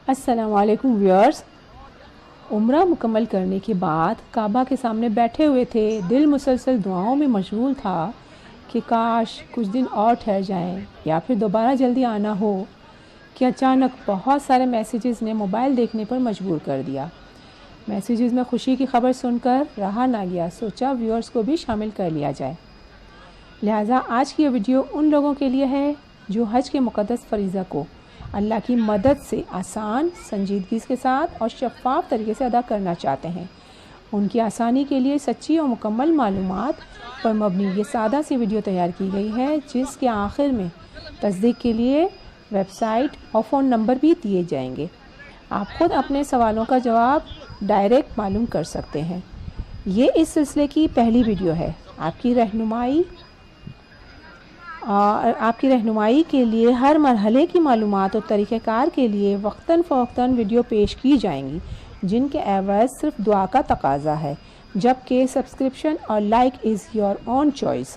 السلام علیکم ویورز. عمرہ مکمل کرنے کے بعد کعبہ کے سامنے بیٹھے ہوئے تھے. دل مسلسل دعاؤں میں مشغول تھا کہ کاش کچھ دن اور ٹھہر جائیں یا پھر دوبارہ جلدی آنا ہو کہ اچانک بہت سارے میسیجز نے موبائل دیکھنے پر مجبور کر دیا. میسیجز میں خوشی کی خبر سن کر رہا نہ گیا. سوچا ویورز کو بھی شامل کر لیا جائے. لہٰذا آج کی یہ ویڈیو ان لوگوں کے لیے ہے جو حج کے مقدس فریضہ کو اللہ کی مدد سے آسان، سنجیدگی کے ساتھ اور شفاف طریقے سے ادا کرنا چاہتے ہیں. ان کی آسانی کے لیے سچی اور مکمل معلومات پر مبنی یہ سادہ سی ویڈیو تیار کی گئی ہے، جس کے آخر میں تصدیق کے لیے ویب سائٹ اور فون نمبر بھی دیے جائیں گے. آپ خود اپنے سوالوں کا جواب ڈائریکٹ معلوم کر سکتے ہیں. یہ اس سلسلے کی پہلی ویڈیو ہے. آپ کی رہنمائی کے لیے ہر مرحلے کی معلومات اور طریقہ کار کے لیے وقتاً فوقتاً ویڈیو پیش کی جائیں گی، جن کے عوض صرف دعا کا تقاضا ہے، جبکہ سبسکرپشن اور like is your own choice.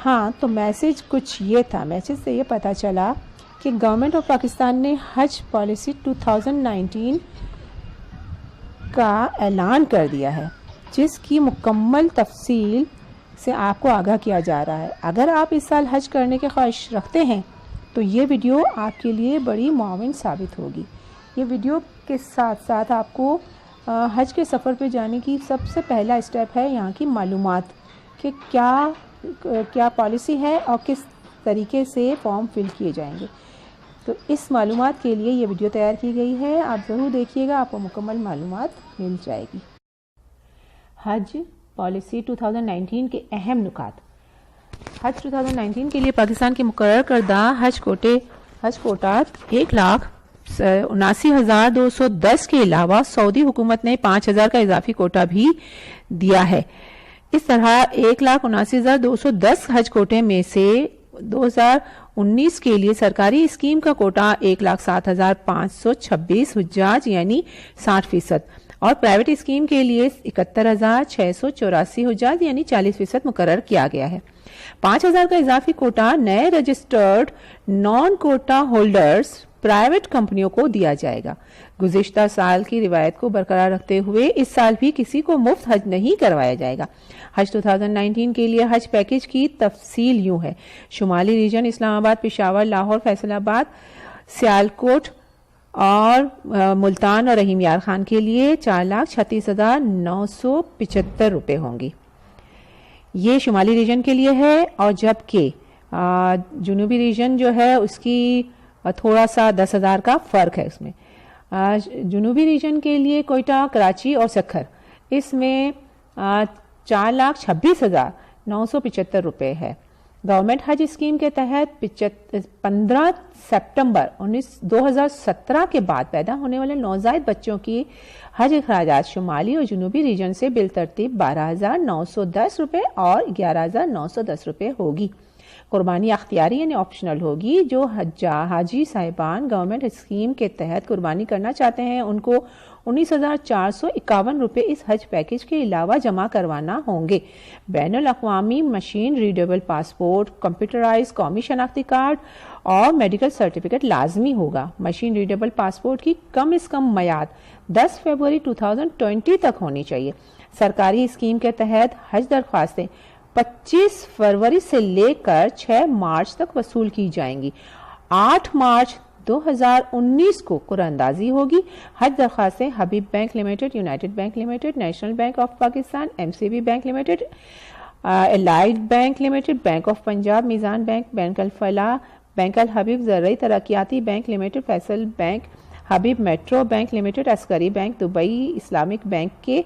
ہاں تو میسج کچھ یہ تھا. میسج سے یہ پتہ چلا کہ گورنمنٹ آف پاکستان نے حج پالیسی 2019 کا اعلان کر دیا ہے، جس کی مکمل تفصیل سے آپ کو آگاہ کیا جا رہا ہے. اگر آپ اس سال حج کرنے کی خواہش رکھتے ہیں تو یہ ویڈیو آپ کے لیے بڑی معاون ثابت ہوگی. یہ ویڈیو کے ساتھ ساتھ آپ کو حج کے سفر پہ جانے کی سب سے پہلا اسٹیپ ہے یہاں کی معلومات کہ کیا پالیسی ہے اور کس طریقے سے فارم فل کیے جائیں گے. تو اس معلومات کے لیے یہ ویڈیو تیار کی گئی ہے. آپ ضرور دیکھیے گا، آپ کو مکمل معلومات مل جائے گی. حج پالیسی 2019 کے اہم نکات. حج 2019 کے لیے پاکستان کے مقرر کردہ حج کوٹا 1,79,210 کے علاوہ سعودی حکومت نے 5,000 کا اضافی کوٹا بھی دیا ہے. اس طرح 1,79,210 حج کوٹے میں سے 2019 کے لیے سرکاری اسکیم کا کوٹا 1,07,526 حجاج یعنی 60%، اور پرائیویٹ اسکیم کے لیے 71,684 حجاج یعنی 40% مقرر کیا گیا ہے. 5,000 کا اضافی کوٹا نئے registered non quota holders private کمپنیوں کو دیا جائے گا. گزشتہ سال کی روایت کو برقرار رکھتے ہوئے اس سال بھی کسی کو مفت حج نہیں کروایا جائے گا. حج 2019 کے لیے حج پیکج کی تفصیل یوں ہے. شمالی ریجن اسلام آباد، پشاور، لاہور، فیصل آباد، سیالکوٹ اور ملتان اور رحیم یار خان کے لیے 4,36,975 روپے ہوں گی. یہ شمالی ریجن کے لیے ہے. اور جبکہ جنوبی ریجن جو ہے اس کی تھوڑا سا 10,000 کا فرق ہے. اس میں جنوبی ریجن کے لیے کوئٹہ، کراچی اور سکھر، اس میں 4,26,975 روپے ہے. گورنمنٹ حج اسکیم کے تحت 15 سپٹمبر 2017 کے بعد پیدا ہونے والے نوزائیدہ بچوں کی حج اخراجات شمالی اور جنوبی ریجن سے بالترتیب 12,910 روپے اور 11,910 روپے ہوگی. قربانی اختیاری یعنی آپشنل ہوگی. جو حاجی صاحبان گورنمنٹ اسکیم کے تحت قربانی کرنا چاہتے ہیں ان کو 19,451 روپے اس حج پیکج کے علاوہ جمع کروانا ہوں گے. بین الاقوامی مشین ریڈیبل پاسپورٹ، کمپیوٹرائز قومی شناختی کارڈ اور میڈیکل سرٹیفکیٹ لازمی ہوگا. مشین ریڈیبل پاسپورٹ کی کم از کم میعاد 10 فروری 2020 تک ہونی چاہیے. سرکاری اسکیم کے تحت حج درخواستیں 25 فروری سے لے کر 6 مارچ تک وصول کی جائیں گی. 8 مارچ 2019 کو قرعہ اندازی ہوگی. حج درخواستیں Habib bank limited, united bank limited, national bank of Pakistan, MCB bank limited, allied bank limited, bank of Punjab, Meezan bank, bank Alfalah, bank Al Habib Zarai Taraqiati bank limited, Faysal bank, Habib metro bank limited, Askari bank, Dubai Islamic bank کے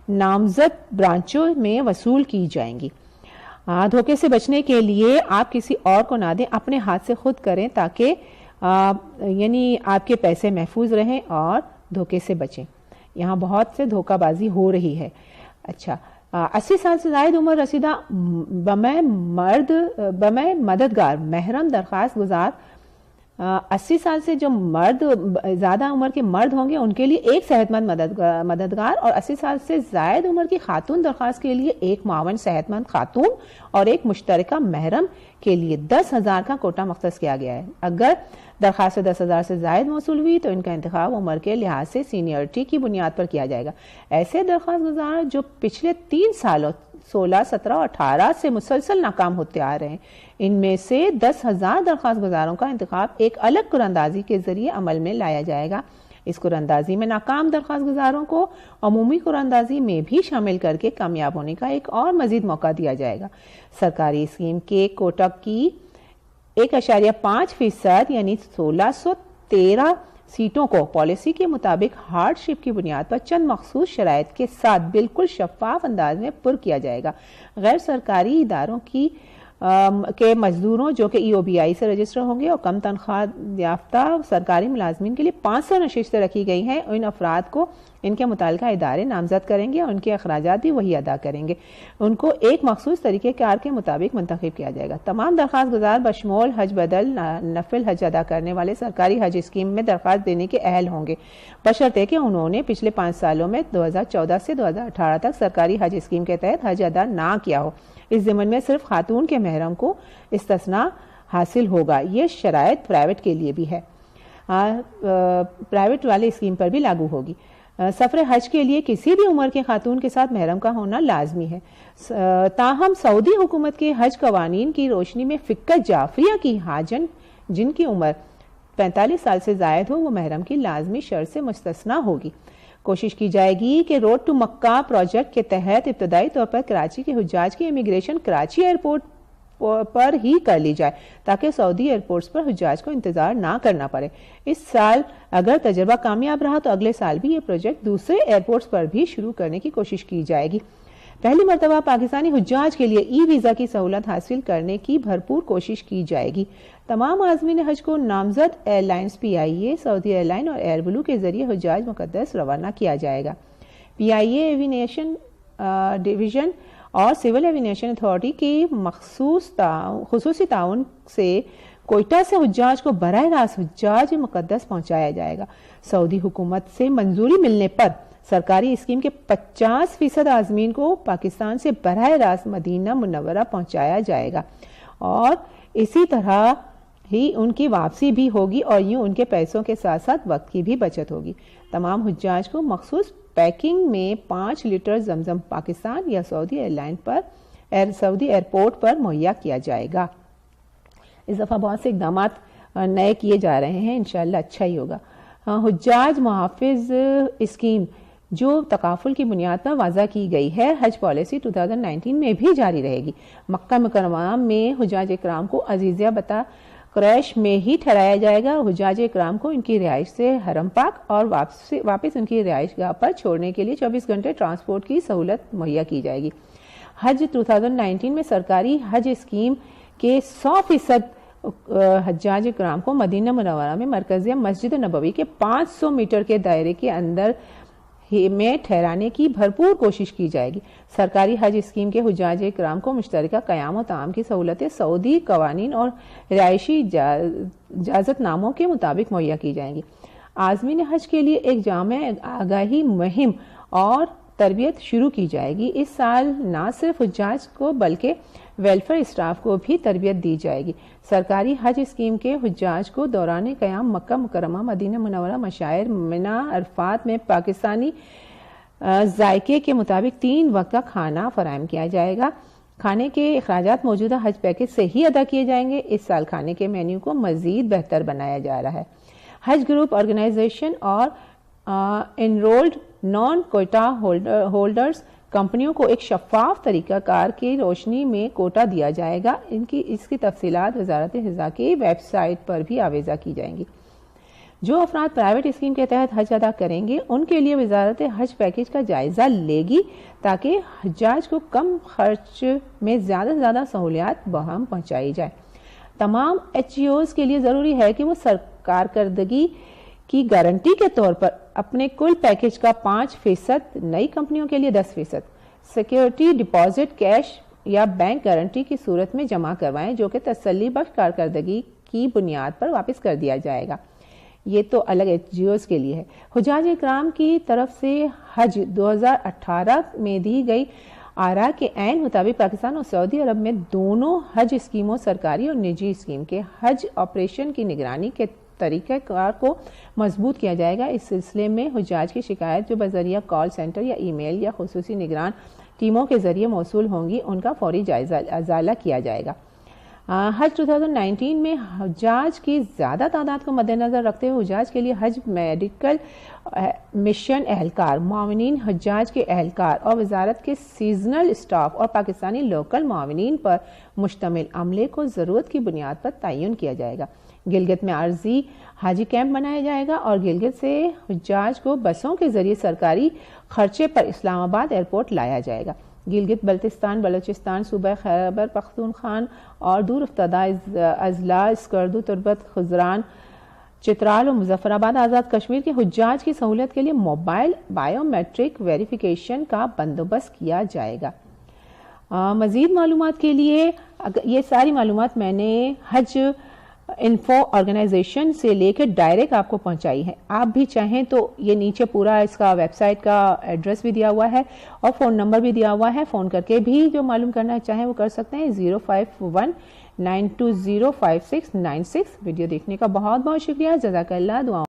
نامزد برانچوں میں وصول کی جائیں گی. دھوکے سے بچنے کے لیے آپ کسی اور کو نہ دیں، اپنے ہاتھ سے خود کریں تاکہ یعنی آپ کے پیسے محفوظ رہیں اور دھوکے سے بچیں. یہاں بہت سے دھوکہ بازی ہو رہی ہے. اچھا، 80 سال سے زائد عمر رسیدہ بمے مددگار محرم درخواست گزار 80 سال سے جو مرد زیادہ عمر کے مرد ہوں گے ان کے لیے ایک صحت مند مددگار، اور 80 سال سے زائد عمر کی خاتون درخواست کے لیے ایک معاون صحت مند خاتون اور ایک مشترکہ محرم کے لیے 10,000 کا کوٹا مختص کیا گیا ہے۔ اگر درخواست 10,000 سے زائد موصول ہوئی تو ان کا انتخاب عمر کے لحاظ سے سینئرٹی کی بنیاد پر کیا جائے گا۔ ایسے درخواست گزار جو پچھلے 3 سالوں 16، 17 اور 18 سے مسلسل ناکام ہوتے آ رہے ہیں، ان میں سے 10,000 درخواست گزاروں کا انتخاب ایک الگ قراردادی کے ذریعے عمل میں لایا جائے گا۔ اس قراردادی میں ناکام درخواست گزاروں کو عمومی قراردادی میں بھی شامل کر کے کامیاب ہونے کا ایک اور مزید موقع دیا جائے گا۔ سرکاری اسکیم کے کوٹا کی 1.5% یعنی 1613 سیٹوں کو پالیسی کے مطابق ہارڈ شپ کی بنیاد پر چند مخصوص شرائط کے ساتھ بالکل شفاف انداز میں پر کیا جائے گا۔ غیر سرکاری اداروں کے مزدوروں جو کہ EOBI سے رجسٹر ہوں گے اور کم تنخواہ یافتہ سرکاری ملازمین کے لیے 500 نشستیں رکھی گئی ہیں، ان افراد کو ان کے متعلقہ ادارے نامزد کریں گے اور ان کے اخراجات بھی وہی ادا کریں گے۔ ان کو ایک مخصوص طریقہ کار کے مطابق منتخب کیا جائے گا۔ تمام درخواست گزار بشمول حج بدل نفل حج ادا کرنے والے سرکاری حج اسکیم میں درخواست دینے کے اہل ہوں گے، بشرطے کہ انہوں نے پچھلے 5 سالوں میں 2014 سے 2018 تک سرکاری حج اسکیم کے تحت حج ادا نہ کیا ہو۔ اس ضمن میں صرف خاتون کے محرم کو استثناء حاصل ہوگا۔ یہ شرائط پرائیویٹ کے لیے بھی ہے، پرائیویٹ والے اسکیم پر بھی لاگو ہوگی۔ سفر حج کے لیے کسی بھی عمر کے خاتون کے ساتھ محرم کا ہونا لازمی ہے۔ تاہم سعودی حکومت کے حج قوانین کی روشنی میں فقہ جعفریہ کی حاجن جن کی عمر 45 سال سے زائد ہو وہ محرم کی لازمی شرط سے مستثنیٰ ہوگی۔ کوشش کی جائے گی کہ روڈ ٹو مکہ پروجیکٹ کے تحت ابتدائی طور پر کراچی کے حجاج کی امیگریشن کراچی ایئرپورٹ پر ہی کر لی جائے تاکہ سعودی ایئرپورٹس پر حجاج کو انتظار نہ کرنا پڑے۔ اس سال اگر تجربہ کامیاب رہا تو اگلے سال بھی یہ پروجیکٹ دوسرے ایئرپورٹس پر بھی شروع کرنے کی کوشش کی جائے گی۔ پہلی مرتبہ پاکستانی حجاج کے لیے ای ویزا کی سہولت حاصل کرنے کی بھرپور کوشش کی جائے گی۔ تمام عازمین حج کو نامزد ایئر لائنز PIA، سعودی ایئر لائن اور ایئر بلو کے ذریعے حجاج مقدس روانہ کیا جائے گا۔ PIA ایوینیشن ڈویژن اور سول ایوینیشن اتھارٹی کی خصوصی تعاون سے کوئٹہ سے حجاج کو براہ راست حجاج مقدس پہنچایا جائے گا۔ سعودی حکومت سے منظوری ملنے پر سرکاری اسکیم کے 50% عازمین کو پاکستان سے براہ راست مدینہ منورہ پہنچایا جائے گا اور اسی طرح ہی ان کی واپسی بھی ہوگی اور یوں ان کے پیسوں کے ساتھ ساتھ وقت کی بھی بچت ہوگی۔ تمام حجاج کو مخصوص پیکنگ میں 5 لیٹر زمزم پاکستان یا سعودی ایئرپورٹ پر مہیا کیا جائے گا۔ اس دفعہ بہت سے اقدامات نئے کیے جا رہے ہیں، انشاءاللہ اچھا ہی ہوگا۔ حجاج محافظ اسکیم جو تکافل کی بنیاد پر وضع کی گئی ہے، حج پالیسی 2019 میں بھی جاری رہے گی۔ مکہ مکرمہ میں حجاج اکرام کو عزیزیہ بتا قریش میں ہی ٹھہرایا جائے گا۔ حجاج اکرام کو ان کی رہائش سے حرم پاک اور واپس ان کی رہائش گاہ پر چھوڑنے کے لیے 24 گھنٹے ٹرانسپورٹ کی سہولت مہیا کی جائے گی۔ حج 2019 میں سرکاری حج اسکیم کے 100% حجاج اکرام کو مدینہ منورہ میں مرکزیہ مسجد نبوی کے 500 میٹر کے دائرے کے اندر میں ٹھہرانے کی بھرپور کوشش کی جائے گی۔ سرکاری حج اسکیم کے حجاج اکرام کو مشترکہ قیام و طعام کی سہولتیں سعودی قوانین اور رہائشی اجازت ناموں کے مطابق مہیا کی جائیں گی۔ عازمین حج کے لیے ایک جامع آگاہی مہم اور تربیت شروع کی جائے گی۔ اس سال نہ صرف حجاج کو بلکہ ویلفیئر اسٹاف کو بھی تربیت دی جائے گی۔ سرکاری حج اسکیم کے حجاج کو دوران قیام مکہ مکرمہ، مدینہ منورہ، مشاعر منی، عرفات میں پاکستانی ذائقے کے مطابق 3 وقت کا کھانا فراہم کیا جائے گا۔ کھانے کے اخراجات موجودہ حج پیکج سے ہی ادا کیے جائیں گے۔ اس سال کھانے کے مینیو کو مزید بہتر بنایا جا رہا ہے۔ حج گروپ آرگنائزیشن اور انرولڈ نان کوٹا ہولڈرز کمپنیوں کو ایک شفاف طریقہ کار کی روشنی میں کوٹا دیا جائے گا۔ اس کی تفصیلات وزارت خزانہ کی ویب سائٹ پر بھی آویزہ کی جائیں گی۔ جو افراد پرائیویٹ اسکیم کے تحت حج ادا کریں گے ان کے لیے وزارت حج پیکج کا جائزہ لے گی تاکہ حجاج کو کم خرچ میں زیادہ سے زیادہ سہولیات بہم پہنچائی جائے۔ تمام HGOs کے لیے ضروری ہے کہ وہ کارکردگی کی گارنٹی کے طور پر اپنے کل پیکج کا 5%، نئی کمپنیوں کے لیے 10% سیکیورٹی ڈپازٹ کیش یا بینک گارنٹی کی صورت میں جمع کروائیں جو کہ تسلی بخش کارکردگی کی بنیاد پر واپس کر دیا جائے گا. یہ تو الگ NGOs کے لیے ہے. حجاج اکرام کی طرف سے حج 2018 میں دی گئی آراء کے عین مطابق پاکستان اور سعودی عرب میں دونوں حج اسکیموں سرکاری اور نجی اسکیم کے حج آپریشن کی نگرانی کے طریقہ کار کو مضبوط کیا جائے گا. اس سلسلے میں حجاج کی شکایت جو بذریعہ کال سینٹر یا ای میل یا خصوصی نگران ٹیموں کے ذریعے موصول ہوں گی ان کا فوری ازالہ کیا جائے گا. حج 2019 میں حجاج کی زیادہ تعداد کو مد نظر رکھتے ہوئے حجاج کے لیے حج میڈیکل مشن اہلکار، معاونین حجاج کے اہلکار اور وزارت کے سیزنل اسٹاف اور پاکستانی لوکل معاونین پر مشتمل عملے کو ضرورت کی بنیاد پر تعین کیا جائے گا. گلگت میں عارضی حاجی کیمپ بنایا جائے گا اور گلگت سے حجاج کو بسوں کے ذریعے سرکاری خرچے پر اسلام آباد ایئرپورٹ لایا جائے گا. گلگت بلتستان، بلوچستان، صوبہ خیبر پختونخوا اور دور افتادہ اضلاع اسکردو، تربت، خزران، چترال اور مظفر آباد آزاد کشمیر کے حجاج کی سہولت کے لیے موبائل بائیو میٹرک ویریفیکیشن کا بندوبست کیا جائے گا. مزید معلومات کے لیے یہ ساری معلومات میں نے حج انفو آرگنائزیشن سے لے کے ڈائریکٹ آپ کو پہنچائی ہے. آپ بھی چاہیں تو یہ نیچے پورا اس کا ویب سائٹ کا ایڈریس بھی دیا ہوا ہے اور فون نمبر بھی دیا ہوا ہے. فون کر کے بھی جو معلوم کرنا چاہیں وہ کر سکتے ہیں. 05192056696. ویڈیو دیکھنے کا بہت بہت شکریہ. جزاک اللہ. دعاؤں